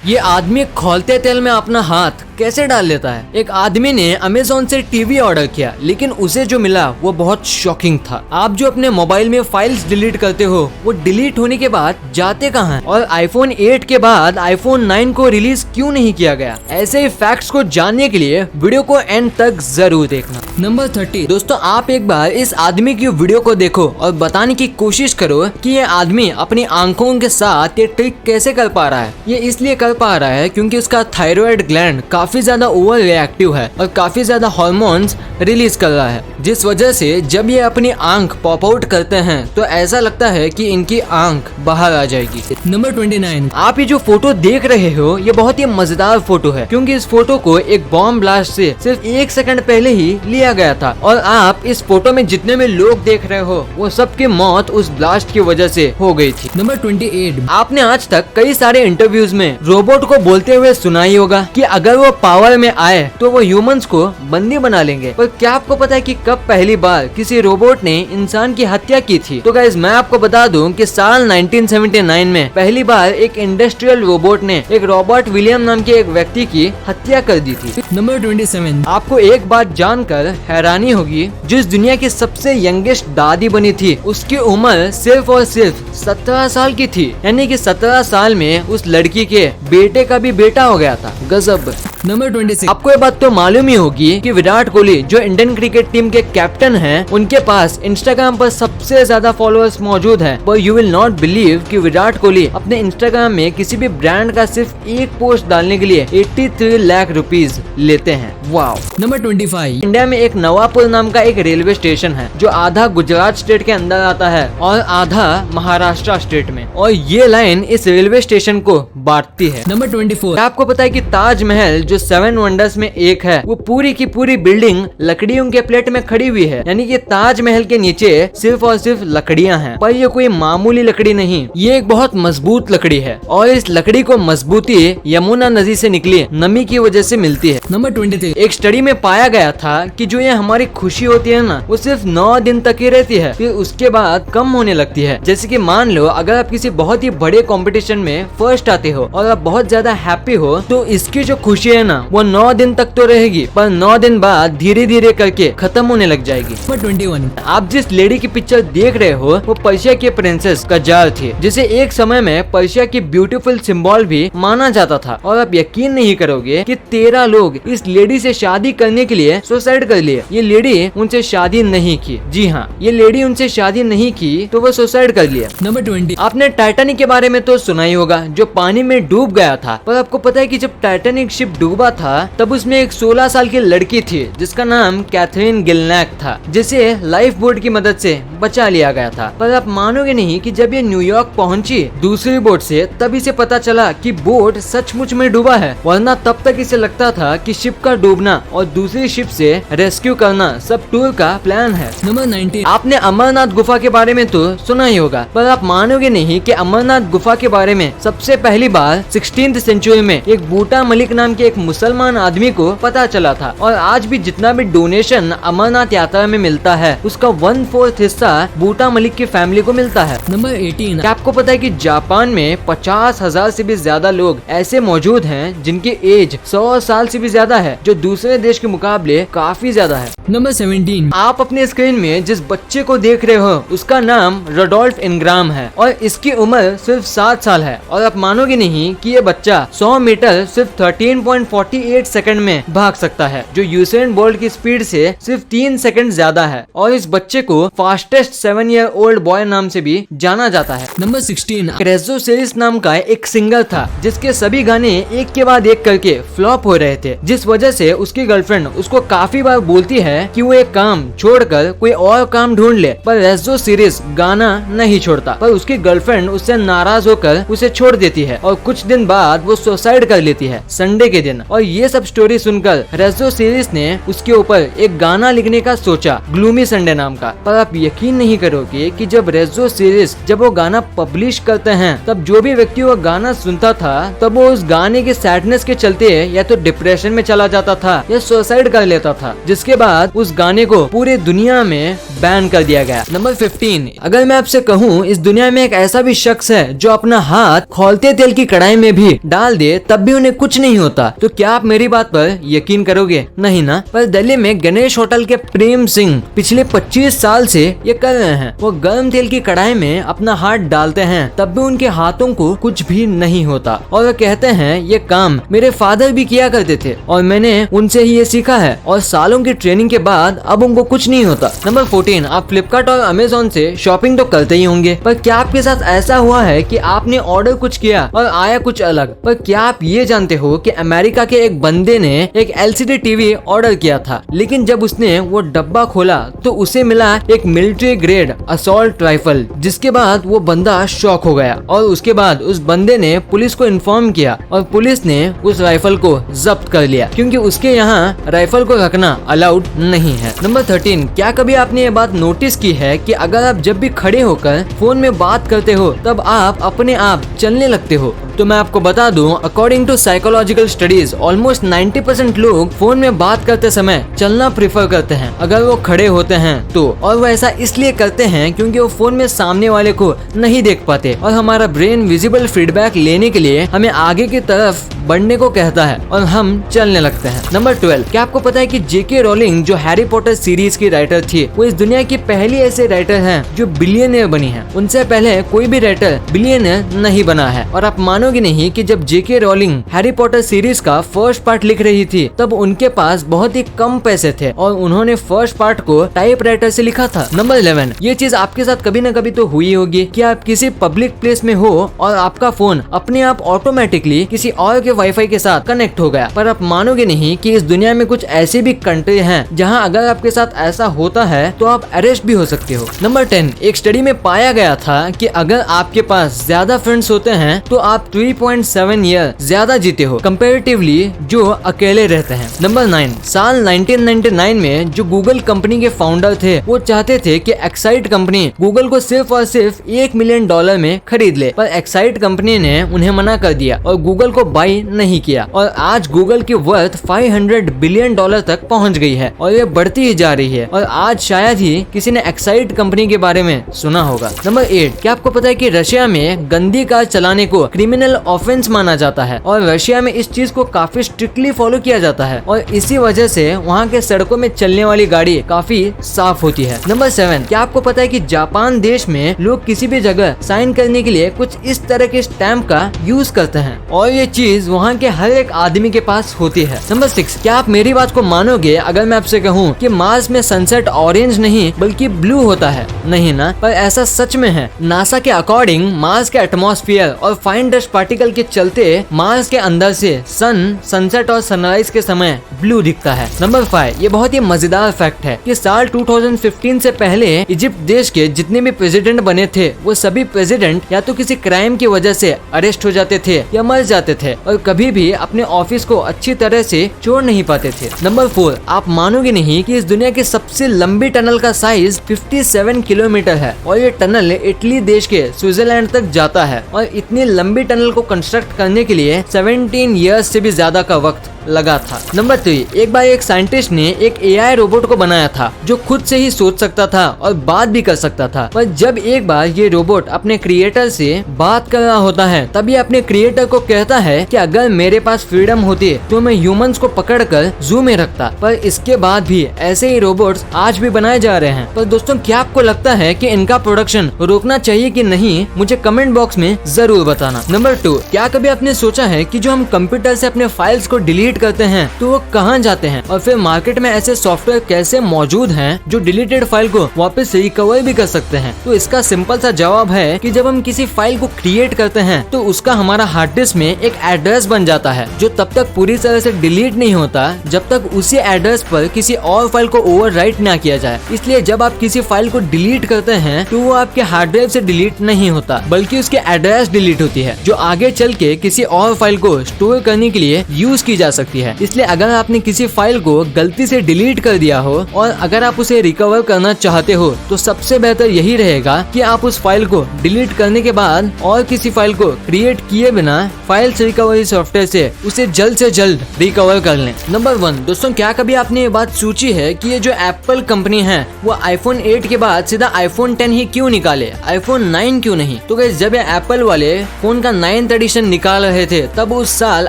ये आदमी खौलते तेल में अपना हाथ कैसे डाल लेता है। एक आदमी ने अमेज़न से टीवी ऑर्डर किया, लेकिन उसे जो मिला वो बहुत शॉकिंग था। आप जो अपने मोबाइल में फाइल्स डिलीट करते हो वो डिलीट होने के बाद जाते कहाँ हैं? और आईफोन 8 के बाद आईफोन 9 को रिलीज क्यों नहीं किया गया? ऐसे ही फैक्ट्स को जानने के लिए वीडियो को एंड तक जरूर देखना। नंबर 30 दोस्तों, आप एक बार इस आदमी की वीडियो को देखो और बताने की कोशिश करो कि ये आदमी अपनी आंखों के साथ ये ट्रिक कैसे कर पा रहा है। ये इसलिए कर पा रहा है क्योंकि उसका थायराइड ग्लैंड काफी ज्यादा ओवर रिएक्टिव है और काफी ज्यादा हार्मोन्स रिलीज कर रहा है, जिस वजह से जब ये अपनी आंख पॉप आउट करते हैं तो ऐसा लगता है कि इनकी आंख बाहर आ जाएगी। नंबर 29, आप ये जो फोटो देख रहे हो ये बहुत ही मजेदार फोटो है, क्योंकि इस फोटो को एक बॉम्ब ब्लास्ट से सिर्फ 1 सेकंड पहले ही लिया गया था। और आप इस फोटो में जितने में लोग देख रहे हो वो सबकी मौत उस ब्लास्ट की वजह से हो गई थी। नंबर 28, आपने आज तक कई सारे इंटरव्यूज में रोबोट को बोलते हुए सुना ही होगा कि अगर वो पावर में आए तो वो ह्यूमंस को बंदी बना लेंगे। पर क्या आपको पता है कि कब पहली बार किसी रोबोट ने इंसान की हत्या की थी? तो गाइस मैं आपको बता दूं कि साल 1979 में पहली बार एक इंडस्ट्रियल रोबोट ने एक रॉबर्ट विलियम नाम के एक व्यक्ति की हत्या कर दी थी। नंबर 27, आपको एक बात जानकर हैरानी होगी, जिस दुनिया की सबसे यंगेस्ट दादी बनी थी उसकी उम्र सिर्फ और सिर्फ 17 साल की थी। यानी कि 17 साल में उस लड़की के बेटे का भी बेटा हो गया था। गजब। नंबर 26, आपको ये बात तो मालूम ही होगी कि विराट कोहली जो इंडियन क्रिकेट टीम के कैप्टन हैं, उनके पास इंस्टाग्राम पर सबसे ज्यादा फॉलोअर्स मौजूद हैं। पर यू विल नॉट बिलीव कि विराट कोहली अपने इंस्टाग्राम में किसी भी ब्रांड का सिर्फ एक पोस्ट डालने के लिए 83 लाख रुपीज लेते हैं। वाओ। नंबर 25, इंडिया में एक नवापुर नाम का एक रेलवे स्टेशन है जो आधा गुजरात स्टेट के अंदर आता है और आधा महाराष्ट्र स्टेट में, और ये लाइन इस रेलवे स्टेशन को बांटती है। नंबर 24, आपको पता है कि ताजमहल जो 7 वंडर्स में एक है वो पूरी की पूरी बिल्डिंग लकड़ियों के प्लेट में खड़ी हुई है। यानी कि ताजमहल के नीचे सिर्फ और सिर्फ लकड़ियां हैं। पर ये कोई मामूली लकड़ी नहीं, ये एक बहुत मजबूत लकड़ी है और इस लकड़ी को मजबूती यमुना नदी से निकली नमी की वजह से मिलती है। नंबर 23, एक स्टडी में पाया गया था कि जो ये हमारी खुशी होती है ना वो सिर्फ 9 दिन तक ही रहती है, फिर उसके बाद कम होने लगती है। जैसे कि मान लो अगर आप किसी बहुत ही बड़े कंपटीशन में फर्स्ट आते हो और आप बहुत ज्यादा हैप्पी हो तो इसकी जो खुशी है ना वो 9 दिन तक तो रहेगी, पर 9 दिन बाद धीरे धीरे करके खत्म होने लग जाएगी। नंबर 21, आप जिस लेडी की पिक्चर देख रहे हो वो पर्शिया की प्रिंसेस कजार थी, जिसे एक समय में पर्शिया की ब्यूटीफुल सिंबल भी माना जाता था। और आप यकीन नहीं करोगे कि 13 लोग इस लेडी से शादी करने के लिए सुसाइड कर लिए। ये लेडी उनसे शादी नहीं की। जी हाँ, ये लेडी उनसे शादी नहीं की तो वो सुसाइड कर लिया। नंबर 20, आपने टाइटैनिक के बारे में तो सुना ही होगा जो पानी में डूब गया था। पर आपको पता है कि जब टाइटैनिक शिप डूबा था तब उसमें एक 16 साल की लड़की थी जिसका नाम कैथरीन गिलनैक था, जिसे लाइफ बोट की मदद से बचा लिया गया था। पर आप मानोगे नहीं कि जब ये न्यूयॉर्क पहुंची दूसरी बोट से तब इसे पता चला कि बोट सचमुच में डूबा है, वरना तब तक इसे लगता था कि शिप का डूबना और दूसरी शिप से रेस्क्यू करना सब टूर का प्लान है। नंबर 19, आपने अमरनाथ गुफा के बारे में तो सुना ही होगा, पर आप मानोगे नहीं कि अमरनाथ गुफा के बारे में सबसे पहली बार 16th सेंचुरी में एक बूटा मलिक नाम के एक मुसलमान आदमी को पता चला था। और आज भी जितना भी डोनेशन अमरनाथ यात्रा में मिलता है उसका 1/4 हिस्सा बूटा मलिक की फैमिली को मिलता है। नंबर 18, क्या आपको पता है कि जापान में 50,000 से भी ज्यादा लोग ऐसे मौजूद हैं जिनकी एज 100 साल से भी ज्यादा है, जो दूसरे देश के मुकाबले काफी ज्यादा है। नंबर 17, आप अपने स्क्रीन में जिस बच्चे को देख रहे हो उसका नाम रोडोल्फ इनग्राम है और इसकी उम्र सिर्फ 7 साल है। और आप मानोगे नहीं कि ये बच्चा 100 मीटर सिर्फ 13.48 सेकंड में भाग सकता है, जो यूसेन बोल्ट की स्पीड से सिर्फ 3 सेकंड ज्यादा है। और इस बच्चे को फास्टेस्ट 7 ईयर ओल्ड बॉय नाम से भी जाना जाता है। नंबर 16, क्रेजो सीरीज नाम का एक सिंगर था जिसके सभी गाने एक के बाद एक करके फ्लॉप हो रहे थे, जिस वजह से उसकी गर्लफ्रेंड उसको काफी बार बोलती है कि वो एक काम छोड़कर कोई और काम ढूंढ ले, पर रेजो सीरीज गाना नहीं छोड़ता। पर उसकी गर्लफ्रेंड उससे नाराज होकर उसे छोड़ देती है और कुछ दिन बाद वो सुसाइड कर लेती है। संडे के दिन। और ये सब स्टोरी सुनकर रेज़ो सीरीज ने उसके ऊपर एक गाना लिखने का सोचा, ग्लूमी संडे नाम का। पर आप यकीन नहीं करोगे कि जब रेज़ो सीरीज जब वो गाना पब्लिश करते हैं, तब जो भी व्यक्ति वो गाना सुनता था तब वो उस गाने के सैडनेस के चलते या तो डिप्रेशन में चला जाता था या सुसाइड कर लेता था, जिसके बाद उस गाने को पूरे दुनिया में बैन कर दिया गया। नंबर 15, अगर मैं आपसे कहूँ इस दुनिया में एक ऐसा भी शख्स है जो अपना हाथ खौलते तेल की कढ़ाई में भी डाल दे तब भी उन्हें कुछ नहीं होता, तो क्या आप मेरी बात पर यकीन करोगे? नहीं ना। पर दिल्ली में गणेश होटल के प्रेम सिंह पिछले 25 साल से ये कर रहे हैं। वो गर्म तेल की कढ़ाई में अपना हाथ डालते हैं तब भी उनके हाथों को कुछ भी नहीं होता, और वो कहते हैं ये काम मेरे फादर भी किया करते थे और मैंने उनसे ही ये सीखा है, और सालों की ट्रेनिंग के बाद अब उनको कुछ नहीं होता। नंबर 14, आप फ्लिपकार्ट और अमेजोन से शॉपिंग तो करते ही होंगे, पर क्या आपके साथ ऐसा हुआ है कि आपने ऑर्डर कुछ किया और आया कुछ अलग? पर क्या आप ये जानते हो कि अमेरिका के एक बंदे ने एक LCD टीवी ऑर्डर किया था, लेकिन जब उसने वो डब्बा खोला तो उसे मिला एक मिलिट्री ग्रेड असॉल्ट राइफल, जिसके बाद वो बंदा शॉक हो गया और उसके बाद उस बंदे ने पुलिस को इन्फॉर्म किया और पुलिस ने उस राइफल को जब्त कर लिया, क्योंकि उसके यहाँ राइफल को रखना अलाउड नहीं है। नंबर 13, क्या कभी आपने ये बात नोटिस की है कि अगर आप जब भी खड़े होकर फोन में बात करते हो तब आप अपने आप चलने लगते हो? तो मैं आपको बता दूं, according to psychological studies almost 90% लोग फोन में बात करते समय चलना प्रेफर करते हैं अगर वो खड़े होते हैं तो, और वो ऐसा इसलिए करते हैं क्योंकि वो फोन में सामने वाले को नहीं देख पाते और हमारा ब्रेन विजिबल फीडबैक लेने के लिए हमें आगे की तरफ बढ़ने को कहता है और हम चलने लगते हैं। नंबर 12, क्या आपको पता है कि JK रोलिंग जो हैरी पॉटर सीरीज की राइटर थी, वो इस दुनिया की पहली ऐसे राइटर हैं जो बिलियनियर बनी है। उनसे पहले कोई भी राइटर बिलियनियर नहीं बना है। और आप मानोगे नहीं कि जब JK rolling Harry Potter series का फर्स्ट पार्ट लिख रही थी तब उनके पास बहुत ही कम पैसे थे और उन्होंने फर्स्ट पार्ट को टाइपराइटर से लिखा था। नंबर 11, ये चीज आपके साथ कभी न कभी तो हुई होगी कि आप किसी पब्लिक प्लेस में हो और आपका फोन अपने आप ऑटोमेटिकली किसी और के वाईफाई के साथ कनेक्ट हो गया। पर आप मानोगे नहीं कि इस दुनिया में कुछ ऐसी भी कंट्री हैं जहां अगर आपके साथ ऐसा होता है तो आप अरेस्ट भी हो सकते हो। नंबर 10, एक स्टडी में पाया गया था कि अगर आपके पास ज्यादा फ्रेंड्स होते हैं तो आप 3.7 ईयर ज्यादा जीते हो कंपैरेटिवली जो अकेले रहते हैं। नंबर 9, साल 1999 में जो गूगल कंपनी के फाउंडर थे वो चाहते थे कि एक्साइट कंपनी गूगल को सिर्फ और सिर्फ $1 मिलियन में खरीद ले, पर एक्साइट कंपनी ने उन्हें मना कर दिया और गूगल को बाई नहीं किया, और आज गूगल की वर्थ $500 बिलियन तक पहुंच गई है और ये बढ़ती ही जा रही है। और आज शायद ही किसी ने एक्साइट कंपनी के बारे में सुना होगा। नंबर 8, क्या आपको पता है कि रशिया में गंदी कार चलाने को क्रिमिनल ऑफेंस माना जाता है और रशिया में इस चीज को काफी स्ट्रिक्टली फॉलो किया जाता है और इसी वजह से वहाँ के सड़कों में चलने वाली गाड़ी काफी साफ होती है। नंबर 7, क्या आपको पता है कि जापान देश में लोग किसी भी जगह साइन करने के लिए कुछ इस तरह के स्टैम्प का यूज करते हैं और ये चीज वहाँ के हर एक आदमी के पास होती है। नंबर 6, क्या आप मेरी बात को मानोगे अगर मैं आपसे कहूँ कि मार्स में सनसेट ऑरेंज नहीं बल्कि ब्लू होता है? नहीं ना, पर ऐसा सच में है। नासा के अकॉर्डिंग मार्स के एटमॉस्फेयर और फाइन डस्ट पार्टिकल के चलते मार्स के अंदर से सन सनसेट और सनराइज के समय ब्लू दिखता है। नंबर 5, ये बहुत ही मजेदार फैक्ट है कि साल 2015 से पहले इजिप्ट देश के जितने भी प्रेसिडेंट बने थे वो सभी प्रेसिडेंट या तो किसी क्राइम की वजह से अरेस्ट हो जाते थे या मर जाते थे और कभी भी अपने ऑफिस को अच्छी तरह से छोड़ नहीं पाते थे। नंबर 4, आप मानोगे नहीं कि इस दुनिया की सबसे लंबी टनल का साइज 57 किलोमीटर है और ये टनल इटली देश के स्विट्जरलैंड तक जाता है और इतनी लंबी टनल को कंस्ट्रक्ट करने के लिए 17 इयर्स से भी ज्यादा का वक्त लगा था। नंबर 3, एक बार एक साइंटिस्ट ने एक AI रोबोट को बनाया था जो खुद से ही सोच सकता था और बात भी कर सकता था, पर जब एक बार ये रोबोट अपने क्रिएटर से बात कर रहा होता है तब ये अपने क्रिएटर को कहता है कि अगर मेरे पास फ्रीडम होती तो मैं ह्यूमंस को पकड़कर जू में रखता। पर इसके बाद भी ऐसे ही रोबोट्स आज भी बनाए जा रहे हैं। पर दोस्तों, क्या आपको लगता है कि इनका प्रोडक्शन रोकना चाहिए कि नहीं? मुझे कमेंट बॉक्स में जरूर बताना। नंबर 2, क्या कभी आपने सोचा है कि जो हम कंप्यूटर से अपने फाइल्स को डिलीट डिलीट करते हैं तो वो कहाँ जाते हैं, और फिर मार्केट में ऐसे सॉफ्टवेयर कैसे मौजूद हैं जो डिलीटेड फाइल को वापस रिकवर भी कर सकते हैं। तो इसका सिंपल सा जवाब है कि जब हम किसी फाइल को क्रिएट करते हैं तो उसका हमारा हार्ड डिस्क में एक एड्रेस बन जाता है जो तब तक पूरी तरह से डिलीट नहीं होता जब तक उसी एड्रेस पर किसी और फाइल को ओवरराइट ना किया जाए। इसलिए जब आप किसी फाइल को डिलीट करते हैं तो वो आपके हार्ड ड्राइव से डिलीट नहीं होता बल्कि उसकी एड्रेस डिलीट होती है जो आगे चल के किसी और फाइल को स्टोर करने के लिए यूज की जा सकती है। इसलिए अगर आपने किसी फाइल को गलती से डिलीट कर दिया हो और अगर आप उसे रिकवर करना चाहते हो तो सबसे बेहतर यही रहेगा कि आप उस फाइल को डिलीट करने के बाद और किसी फाइल को क्रिएट किए बिना फाइल्स रिकवरी सॉफ्टवेयर से उसे जल्द से जल्द रिकवर कर लें। नंबर 1 दोस्तों, क्या कभी आपने ये बात सोची है कि ये जो एप्पल कंपनी है वो आईफोन 8 के बाद सीधा आईफोन 10 ही क्यों निकाले, आईफोन 9 क्यों नहीं? तो गाइस जब ये एप्पल वाले फोन का 9th एडिशन निकाल रहे थे तब उस साल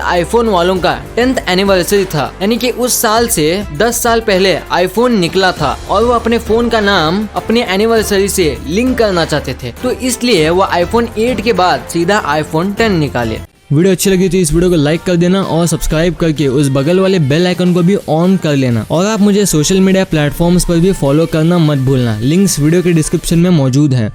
आईफोन वालों का 10th एनिवर्सरी था, यानी कि उस साल से 10 साल पहले आईफोन निकला था और वो अपने फोन का नाम अपने एनिवर्सरी से लिंक करना चाहते थे, तो इसलिए वो आईफोन 8 के बाद सीधा आईफोन 10 निकाले। वीडियो अच्छी लगी तो इस वीडियो को लाइक कर देना और सब्सक्राइब करके उस बगल वाले बेल आइकन को भी ऑन कर लेना, और आप मुझे सोशल मीडिया प्लेटफॉर्म्स पर भी फॉलो करना मत भूलना। लिंक्स वीडियो के डिस्क्रिप्शन में मौजूद हैं।